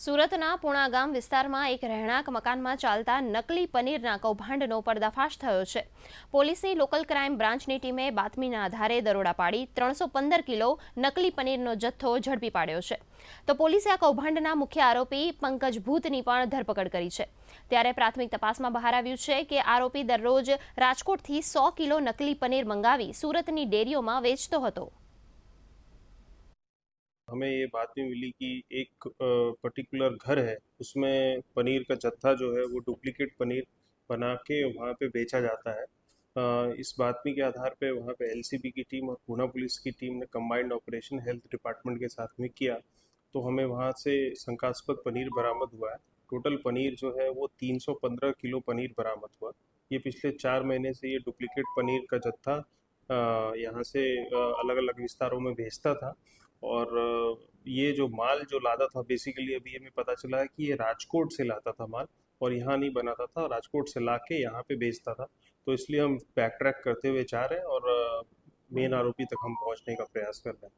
સુરતના પુણા ગામ વિસ્તારમાં એક રહેણાંક મકાનમાં ચાલતા નકલી પનીરના કૌભાંડનો પર્દાફાશ થયો છે. પોલીસની લોકલ ક્રાઇમ બ્રાન્ચની ટીમે બાતમીના આધારે દરોડા પાડી 315 કિલો નકલી પનીરનો જથ્થો ઝડપી પાડ્યો છે. તો પોલીસે આ કૌભાંડના મુખ્ય આરોપી પંકજ ભૂતની પણ ધરપકડ કરી છે. ત્યારે પ્રાથમિક તપાસમાં બહાર આવ્યું છે કે આરોપી દરરોજ રાજકોટથી 100 કિલો નકલી પનીર મંગાવી સુરતની ડેરીઓમાં વેચતો હતો. हमें ये बात भी मिली कि एक पर्टिकुलर घर है, उसमें पनीर का जत्था जो है वो डुप्लीकेट पनीर बना के वहाँ पे बेचा जाता है। इस बातमी के आधार पे वहाँ पे एलसीबी की टीम और पूना पुलिस की टीम ने कंबाइंड ऑपरेशन हेल्थ डिपार्टमेंट के साथ में किया, तो हमें वहाँ से शंकास्पद पनीर बरामद हुआ है। टोटल पनीर जो है वो 315 किलो पनीर बरामद हुआ। ये पिछले 4 महीने से ये डुप्लीकेट पनीर का जत्था यहाँ से अलग अलग विस्तारों में भेजता था। और ये जो माल जो लाता था, बेसिकली अभी हमें पता चला है कि ये राजकोट से लाता था माल और यहाँ नहीं बनाता था, राजकोट से ला के यहाँ पे बेचता था। तो इसलिए हम बैक ट्रैक करते हुए जा रहे हैं और मेन आरोपी तक हम पहुँचने का प्रयास कर रहे हैं।